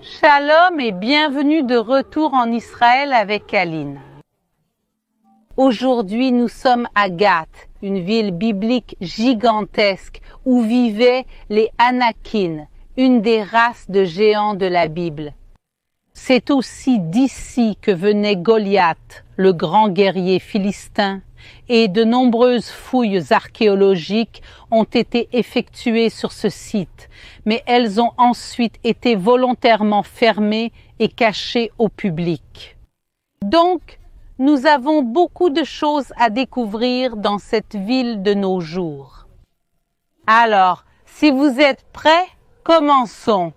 Shalom et bienvenue de retour en Israël avec Aline. Aujourd'hui, nous sommes à Gath, une ville biblique gigantesque où vivaient les Anakim, une des races de géants de la Bible. C'est aussi d'ici que venait Goliath, le grand guerrier philistin, et de nombreuses fouilles archéologiques ont été effectuées sur ce site, mais elles ont ensuite été volontairement fermées et cachées au public. Donc, nous avons beaucoup de choses à découvrir dans cette ville de nos jours. Alors, si vous êtes prêts, commençons.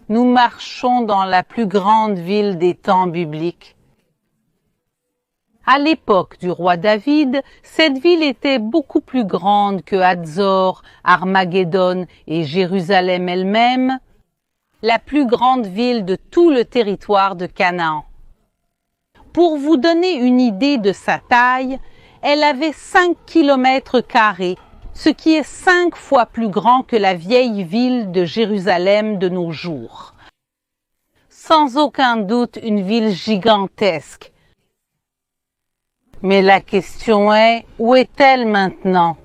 Nous marchons dans la plus grande ville des temps bibliques. À l'époque du roi David, cette ville était beaucoup plus grande que Hatzor, Armageddon et Jérusalem elle-même, la plus grande ville de tout le territoire de Canaan. Pour vous donner une idée de sa taille, elle avait 5 km², ce qui est 5 fois plus grand que la vieille ville de Jérusalem de nos jours. Sans aucun doute une ville gigantesque. Mais la question est, où est-elle maintenant?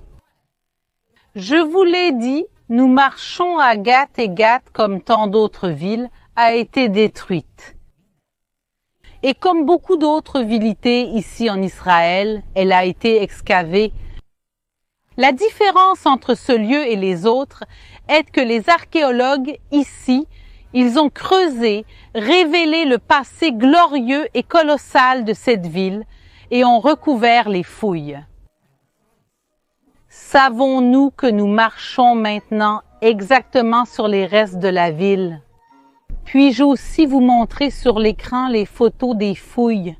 Je vous l'ai dit, nous marchons à Gath et Gath, comme tant d'autres villes, a été détruite. Et comme beaucoup d'autres villités ici en Israël, elle a été excavée. La différence entre ce lieu et les autres est que les archéologues ici, ils ont creusé, révélé le passé glorieux et colossal de cette ville et ont recouvert les fouilles. Savons-nous que nous marchons maintenant exactement sur les restes de la ville? Puis-je aussi vous montrer sur l'écran les photos des fouilles?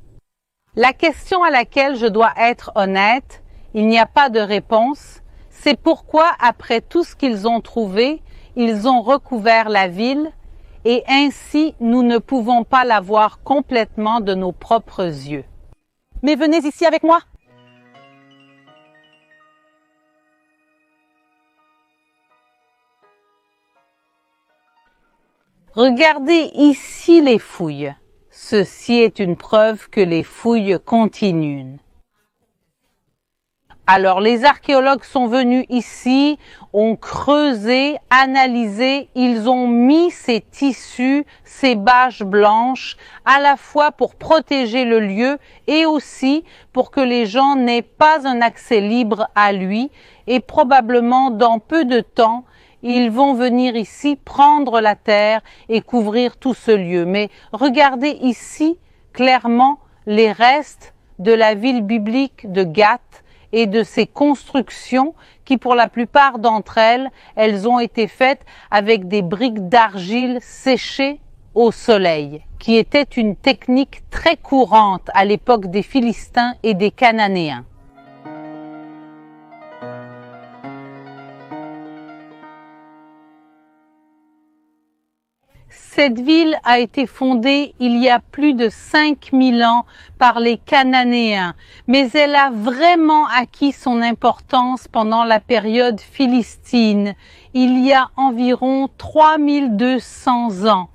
La question à laquelle je dois être honnête, il n'y a pas de réponse. C'est pourquoi, après tout ce qu'ils ont trouvé, ils ont recouvert la ville et ainsi nous ne pouvons pas la voir complètement de nos propres yeux. Mais venez ici avec moi. Regardez ici les fouilles. Ceci est une preuve que les fouilles continuent. Alors les archéologues sont venus ici, ont creusé, analysé, ils ont mis ces tissus, ces bâches blanches, à la fois pour protéger le lieu et aussi pour que les gens n'aient pas un accès libre à lui et probablement dans peu de temps, ils vont venir ici prendre la terre et couvrir tout ce lieu. Mais regardez ici clairement les restes de la ville biblique de Gath et de ces constructions qui, pour la plupart d'entre elles, elles ont été faites avec des briques d'argile séchées au soleil, qui était une technique très courante à l'époque des Philistins et des Cananéens. Cette ville a été fondée il y a plus de 5000 ans par les Cananéens, mais elle a vraiment acquis son importance pendant la période philistine, il y a environ 3200 ans.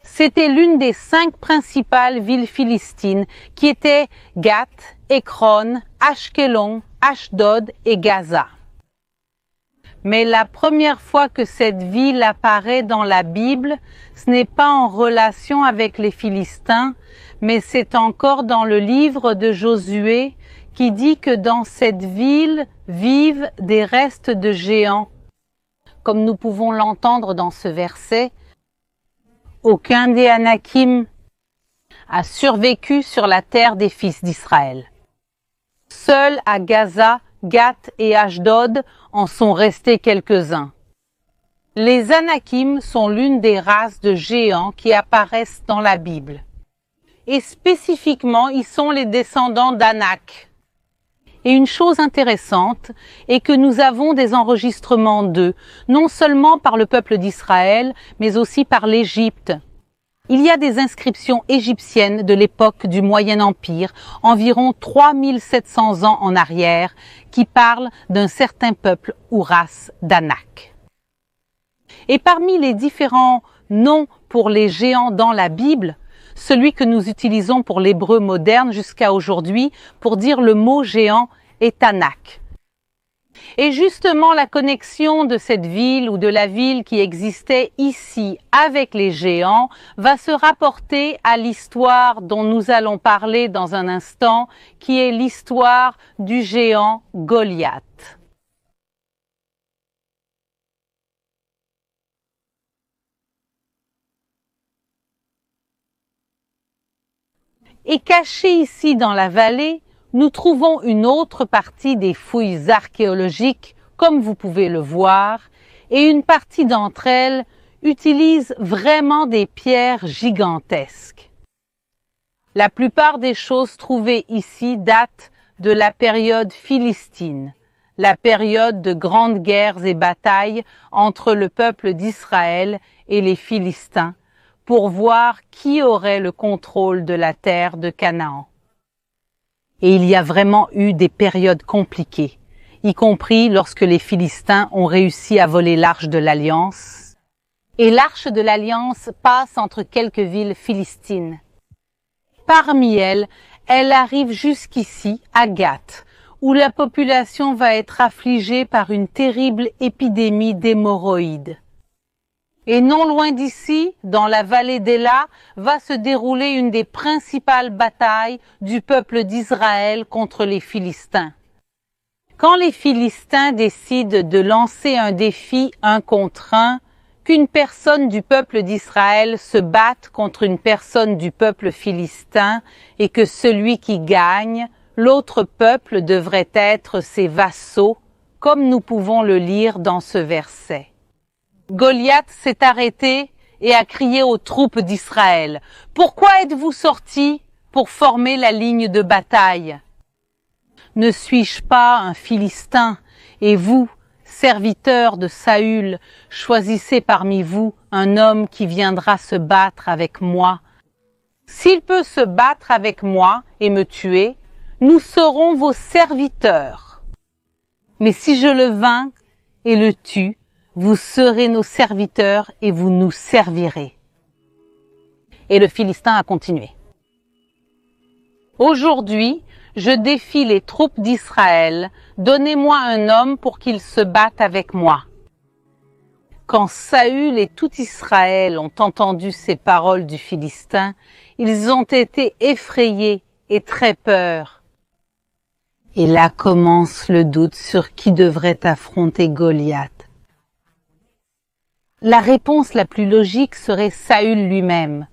C'était l'une des 5 principales villes philistines qui étaient Gath, Ekron, Ashkelon, Ashdod et Gaza. Mais la première fois que cette ville apparaît dans la Bible, ce n'est pas en relation avec les Philistins, mais c'est encore dans le livre de Josué qui dit que dans cette ville vivent des restes de géants. Comme nous pouvons l'entendre dans ce verset, aucun des Anakim a survécu sur la terre des fils d'Israël. Seul à Gaza, Gath et Ashdod en sont restés quelques-uns. Les Anakim sont l'une des races de géants qui apparaissent dans la Bible. Et spécifiquement, ils sont les descendants d'Anak. Et une chose intéressante est que nous avons des enregistrements d'eux, non seulement par le peuple d'Israël, mais aussi par l'Égypte. Il y a des inscriptions égyptiennes de l'époque du Moyen Empire, environ 3700 ans en arrière, qui parlent d'un certain peuple ou race d'Anak. Et parmi les différents noms pour les géants dans la Bible, celui que nous utilisons pour l'hébreu moderne jusqu'à aujourd'hui pour dire le mot géant est Anak. Et justement, la connexion de cette ville ou de la ville qui existait ici avec les géants va se rapporter à l'histoire dont nous allons parler dans un instant, qui est l'histoire du géant Goliath. Et caché ici dans la vallée, nous trouvons une autre partie des fouilles archéologiques, comme vous pouvez le voir, et une partie d'entre elles utilise vraiment des pierres gigantesques. La plupart des choses trouvées ici datent de la période philistine, la période de grandes guerres et batailles entre le peuple d'Israël et les Philistins, pour voir qui aurait le contrôle de la terre de Canaan. Et il y a vraiment eu des périodes compliquées, y compris lorsque les Philistins ont réussi à voler l'Arche de l'Alliance. Et l'Arche de l'Alliance passe entre quelques villes philistines. Parmi elles, elle arrive jusqu'ici, à Gath, où la population va être affligée par une terrible épidémie d'hémorroïdes. Et non loin d'ici, dans la vallée d'Éla, va se dérouler une des principales batailles du peuple d'Israël contre les Philistins. Quand les Philistins décident de lancer un défi 1 contre 1, qu'une personne du peuple d'Israël se batte contre une personne du peuple philistin et que celui qui gagne, l'autre peuple devrait être ses vassaux, comme nous pouvons le lire dans ce verset. Goliath s'est arrêté et a crié aux troupes d'Israël. « Pourquoi êtes-vous sortis pour former la ligne de bataille? Ne suis-je pas un Philistin? Et vous, serviteurs de Saül, choisissez parmi vous un homme qui viendra se battre avec moi. S'il peut se battre avec moi et me tuer, nous serons vos serviteurs. Mais si je le vainc et le tue, vous serez nos serviteurs et vous nous servirez. » Et le Philistin a continué. « Aujourd'hui, je défie les troupes d'Israël. Donnez-moi un homme pour qu'il se batte avec moi. » Quand Saül et tout Israël ont entendu ces paroles du Philistin, ils ont été effrayés et très peur. Et là commence le doute sur qui devrait affronter Goliath. La réponse la plus logique serait Saül lui-même.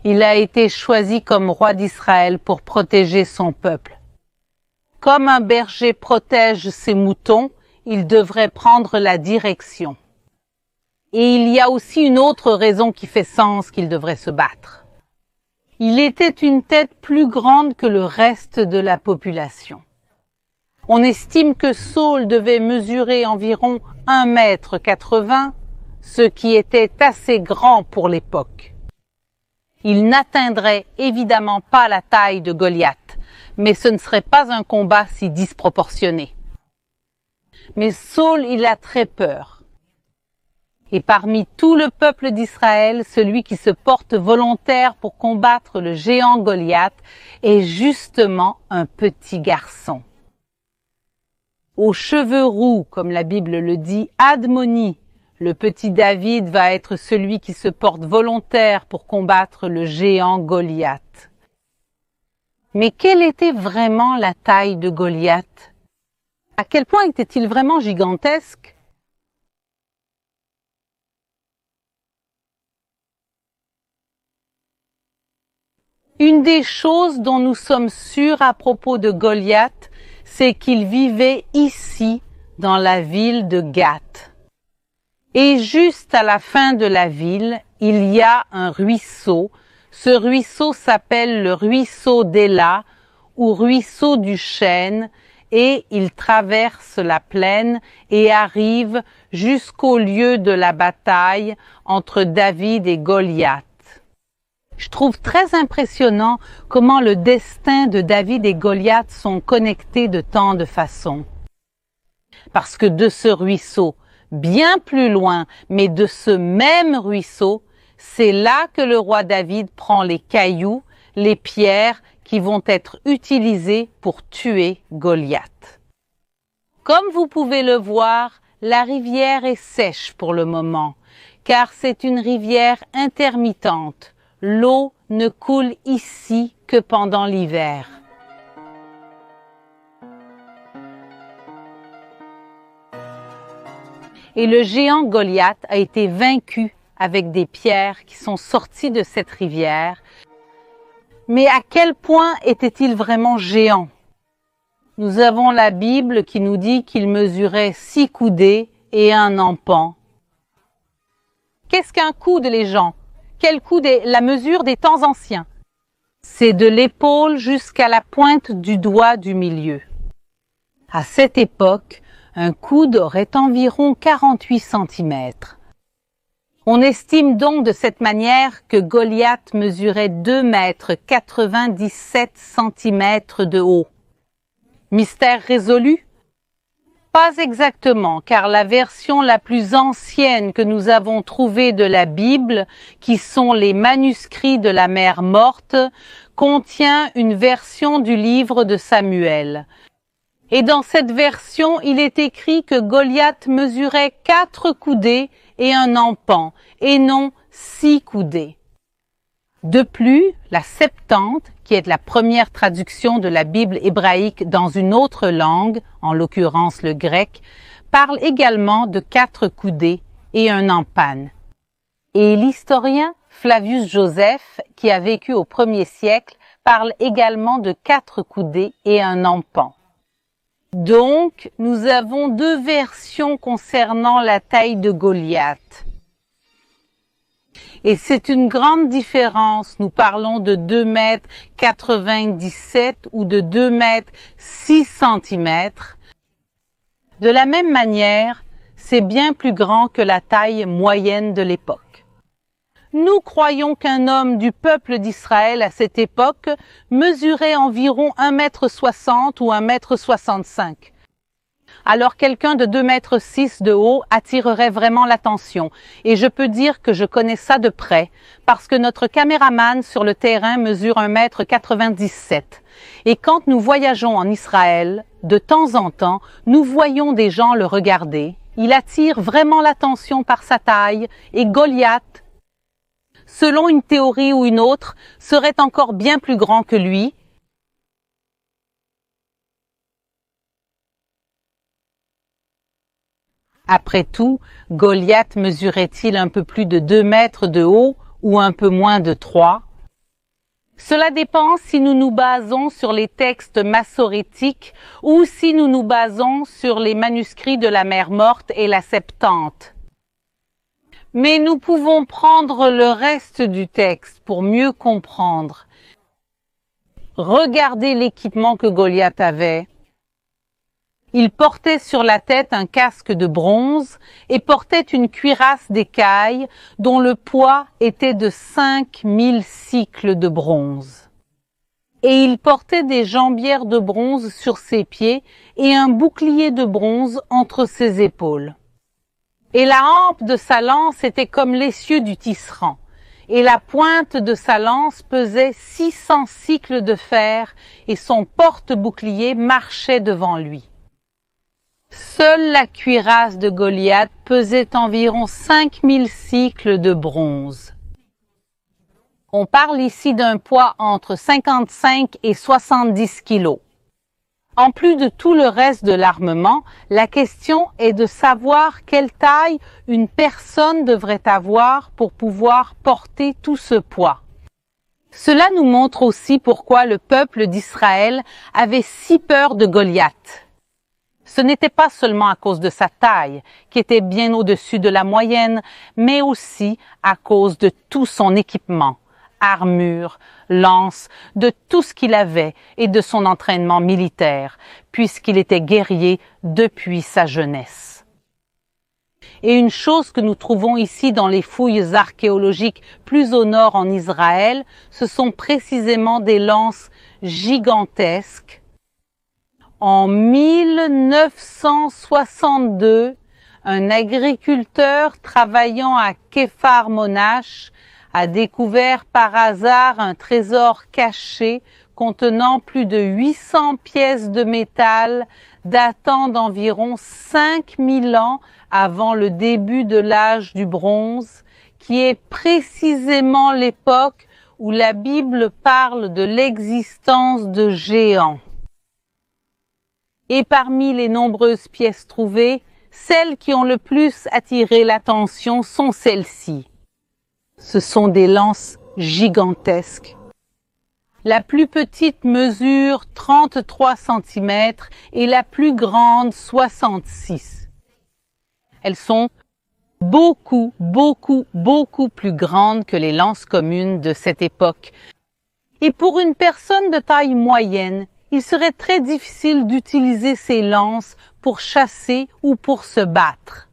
Il a été choisi comme roi d'Israël pour protéger son peuple. Comme un berger protège ses moutons, il devrait prendre la direction. Et il y a aussi une autre raison qui fait sens qu'il devrait se battre. Il était une tête plus grande que le reste de la population. On estime que Saül devait mesurer environ 1,80 m, ce qui était assez grand pour l'époque. Il n'atteindrait évidemment pas la taille de Goliath, mais ce ne serait pas un combat si disproportionné. Mais Saül, il a très peur. Et parmi tout le peuple d'Israël, celui qui se porte volontaire pour combattre le géant Goliath est justement un petit garçon. Aux cheveux roux, comme la Bible le dit, Admoni, le petit David va être celui qui se porte volontaire pour combattre le géant Goliath. Mais quelle était vraiment la taille de Goliath? À quel point était-il vraiment gigantesque? Une des choses dont nous sommes sûrs à propos de Goliath, c'est qu'il vivait ici, dans la ville de Gath. Et juste à la fin de la ville, il y a un ruisseau. Ce ruisseau s'appelle le ruisseau d'Éla ou ruisseau du chêne et il traverse la plaine et arrive jusqu'au lieu de la bataille entre David et Goliath. Je trouve très impressionnant comment le destin de David et Goliath sont connectés de tant de façons. Parce que de ce ruisseau, bien plus loin, mais de ce même ruisseau, c'est là que le roi David prend les cailloux, les pierres qui vont être utilisées pour tuer Goliath. Comme vous pouvez le voir, la rivière est sèche pour le moment, car c'est une rivière intermittente. L'eau ne coule ici que pendant l'hiver. Et le géant Goliath a été vaincu avec des pierres qui sont sorties de cette rivière. Mais à quel point était-il vraiment géant? Nous avons la Bible qui nous dit qu'il mesurait 6 coudées et 1 empan. Qu'est-ce qu'un coude, les gens? Quel coude est la mesure des temps anciens? C'est de l'épaule jusqu'à la pointe du doigt du milieu. À cette époque, un coude aurait environ 48 cm. On estime donc de cette manière que Goliath mesurait 2 mètres 97 cm de haut. Mystère résolu? Pas exactement, car la version la plus ancienne que nous avons trouvée de la Bible, qui sont les manuscrits de la mer morte, contient une version du livre de Samuel. Et dans cette version, il est écrit que Goliath mesurait 4 coudées et 1 empan, et non 6 coudées. De plus, la Septante, qui est la première traduction de la Bible hébraïque dans une autre langue, en l'occurrence le grec, parle également de 4 coudées et 1 empan. Et l'historien Flavius Joseph, qui a vécu au 1er siècle, parle également de 4 coudées et 1 empan. Donc, nous avons 2 versions concernant la taille de Goliath. Et c'est une grande différence. Nous parlons de 2 mètres 97 ou de 2 mètres 6 cm. De la même manière, c'est bien plus grand que la taille moyenne de l'époque. Nous croyons qu'un homme du peuple d'Israël à cette époque mesurait environ 1,60 m ou 1,65 m. Alors quelqu'un de 2,6 m de haut attirerait vraiment l'attention. Et je peux dire que je connais ça de près, parce que notre caméraman sur le terrain mesure 1,97 m. Et quand nous voyageons en Israël, de temps en temps, nous voyons des gens le regarder. Il attire vraiment l'attention par sa taille, et Goliath, selon une théorie ou une autre, serait encore bien plus grand que lui. Après tout, Goliath mesurait-il un peu plus de 2 mètres de haut ou un peu moins de 3? Cela dépend si nous nous basons sur les textes massorétiques ou si nous nous basons sur les manuscrits de la mer morte et la Septante. Mais nous pouvons prendre le reste du texte pour mieux comprendre. Regardez l'équipement que Goliath avait. Il portait sur la tête un casque de bronze et portait une cuirasse d'écaille dont le poids était de 5000 cycles de bronze. Et il portait des jambières de bronze sur ses pieds et un bouclier de bronze entre ses épaules. Et la hampe de sa lance était comme l'essieu du tisserand, et la pointe de sa lance pesait 600 cycles de fer, et son porte-bouclier marchait devant lui. Seule la cuirasse de Goliath pesait environ 5000 cycles de bronze. On parle ici d'un poids entre 55 et 70 kilos. En plus de tout le reste de l'armement, la question est de savoir quelle taille une personne devrait avoir pour pouvoir porter tout ce poids. Cela nous montre aussi pourquoi le peuple d'Israël avait si peur de Goliath. Ce n'était pas seulement à cause de sa taille, qui était bien au-dessus de la moyenne, mais aussi à cause de tout son équipement, armure, lance, de tout ce qu'il avait et de son entraînement militaire, puisqu'il était guerrier depuis sa jeunesse. Et une chose que nous trouvons ici dans les fouilles archéologiques plus au nord en Israël, ce sont précisément des lances gigantesques. En 1962, un agriculteur travaillant à Kfar Monash a découvert par hasard un trésor caché contenant plus de 800 pièces de métal datant d'environ 5000 ans avant le début de l'âge du bronze, qui est précisément l'époque où la Bible parle de l'existence de géants. Et parmi les nombreuses pièces trouvées, celles qui ont le plus attiré l'attention sont celles-ci. Ce sont des lances gigantesques. La plus petite mesure 33 cm et la plus grande 66. Elles sont beaucoup plus grandes que les lances communes de cette époque. Et pour une personne de taille moyenne, il serait très difficile d'utiliser ces lances pour chasser ou pour se battre.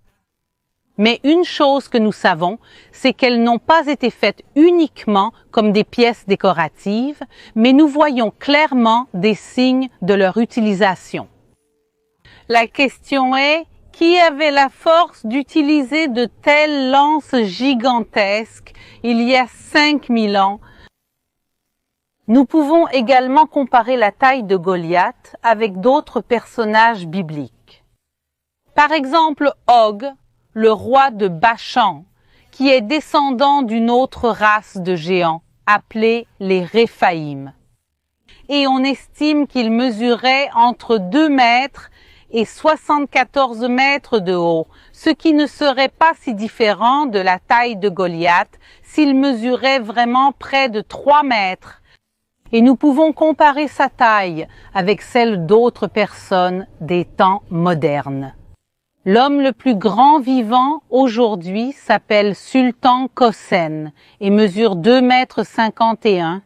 Mais une chose que nous savons, c'est qu'elles n'ont pas été faites uniquement comme des pièces décoratives, mais nous voyons clairement des signes de leur utilisation. La question est, qui avait la force d'utiliser de telles lances gigantesques il y a 5000 ans? Nous pouvons également comparer la taille de Goliath avec d'autres personnages bibliques. Par exemple, Og, le roi de Bachan, qui est descendant d'une autre race de géants, appelée les Réphaïm. Et on estime qu'il mesurait entre 2 mètres et 74 mètres de haut, ce qui ne serait pas si différent de la taille de Goliath s'il mesurait vraiment près de 3 mètres. Et nous pouvons comparer sa taille avec celle d'autres personnes des temps modernes. L'homme le plus grand vivant aujourd'hui s'appelle Sultan Kosen et mesure 2,51 m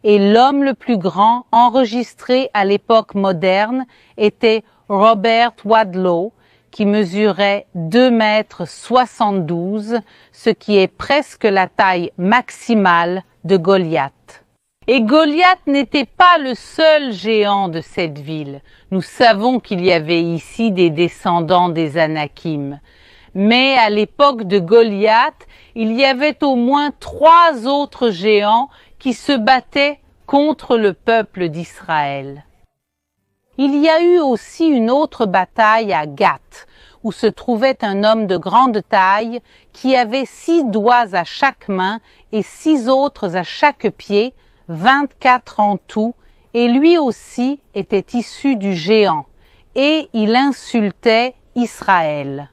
et l'homme le plus grand enregistré à l'époque moderne était Robert Wadlow qui mesurait 2,72 m, ce qui est presque la taille maximale de Goliath. Et Goliath n'était pas le seul géant de cette ville. Nous savons qu'il y avait ici des descendants des Anakim. Mais à l'époque de Goliath, il y avait au moins 3 autres géants qui se battaient contre le peuple d'Israël. Il y a eu aussi une autre bataille à Gath, où se trouvait un homme de grande taille qui avait 6 doigts à chaque main et 6 autres à chaque pied, 24 en tout, et lui aussi était issu du géant, et il insultait Israël.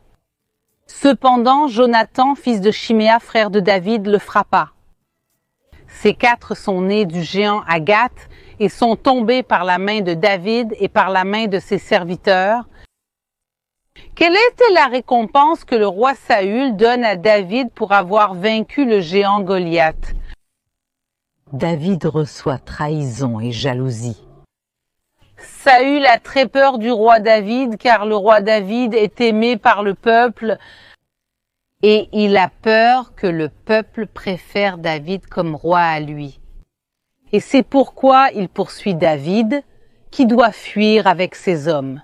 Cependant, Jonathan, fils de Chiméa, frère de David, le frappa. Ces 4 sont nés du géant à Gath et sont tombés par la main de David et par la main de ses serviteurs. Quelle était la récompense que le roi Saül donne à David pour avoir vaincu le géant Goliath? David reçoit trahison et jalousie. Saül a très peur du roi David car le roi David est aimé par le peuple et il a peur que le peuple préfère David comme roi à lui. Et c'est pourquoi il poursuit David qui doit fuir avec ses hommes.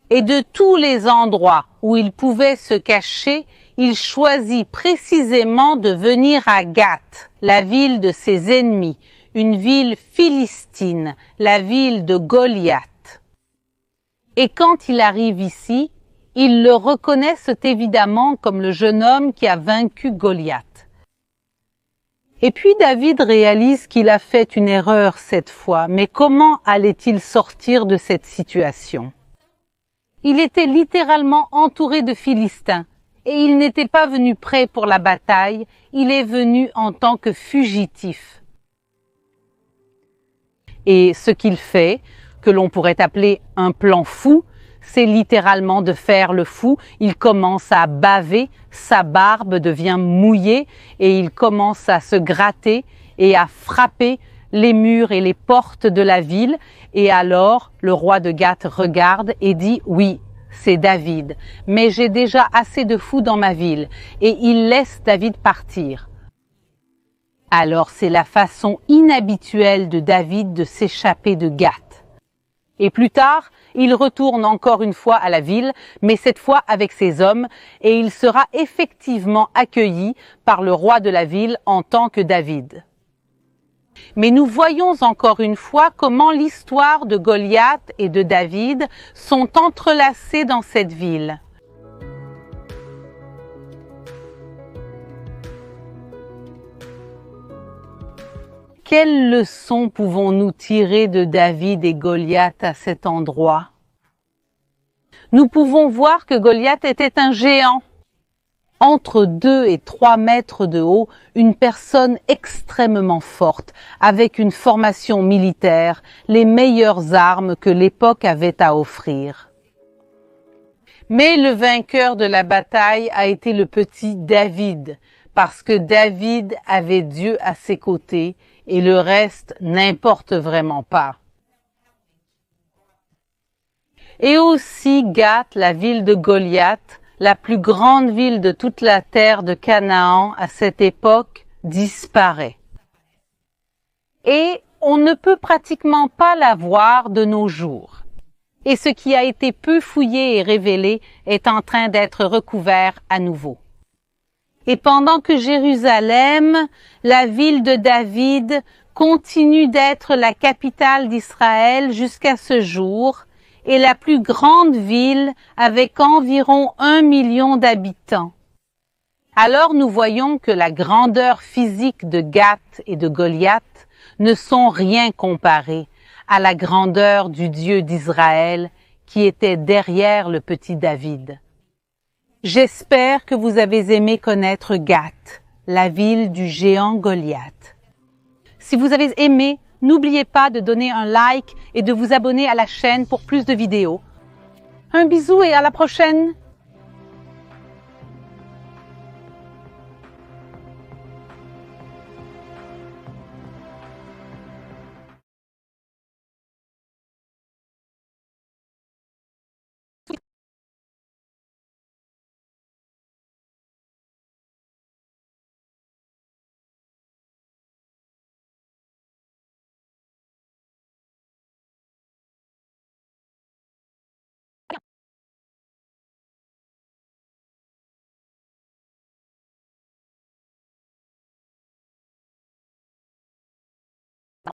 Et de tous les endroits où il pouvait se cacher, il choisit précisément de venir à Gath, la ville de ses ennemis, une ville philistine, la ville de Goliath. Et quand il arrive ici, ils le reconnaissent évidemment comme le jeune homme qui a vaincu Goliath. Et puis David réalise qu'il a fait une erreur cette fois, mais comment allait-il sortir de cette situation? Il était littéralement entouré de Philistins. Et il n'était pas venu prêt pour la bataille, il est venu en tant que fugitif. Et ce qu'il fait, que l'on pourrait appeler un plan fou, c'est littéralement de faire le fou. Il commence à baver, sa barbe devient mouillée et il commence à se gratter et à frapper les murs et les portes de la ville. Et alors, le roi de Gath regarde et dit « Oui, c'est David, mais j'ai déjà assez de fous dans ma ville, et il laisse David partir. » Alors c'est la façon inhabituelle de David de s'échapper de Gath. Et plus tard, il retourne encore une fois à la ville, mais cette fois avec ses hommes, et il sera effectivement accueilli par le roi de la ville en tant que David. Mais nous voyons encore une fois comment l'histoire de Goliath et de David sont entrelacées dans cette ville. Quelles leçons pouvons-nous tirer de David et Goliath à cet endroit? Nous pouvons voir que Goliath était un géant. Entre 2 et 3 mètres de haut, une personne extrêmement forte, avec une formation militaire, les meilleures armes que l'époque avait à offrir. Mais le vainqueur de la bataille a été le petit David, parce que David avait Dieu à ses côtés et le reste n'importe vraiment pas. Et aussi Gath, la ville de Goliath, la plus grande ville de toute la terre de Canaan à cette époque, disparaît. Et on ne peut pratiquement pas la voir de nos jours. Et ce qui a été peu fouillé et révélé est en train d'être recouvert à nouveau. Et pendant que Jérusalem, la ville de David, continue d'être la capitale d'Israël jusqu'à ce jour, et la plus grande ville avec environ 1 million d'habitants. Alors nous voyons que la grandeur physique de Gath et de Goliath ne sont rien comparées à la grandeur du Dieu d'Israël qui était derrière le petit David. J'espère que vous avez aimé connaître Gath, la ville du géant Goliath. Si vous avez aimé, n'oubliez pas de donner un like et de vous abonner à la chaîne pour plus de vidéos. Un bisou et à la prochaine!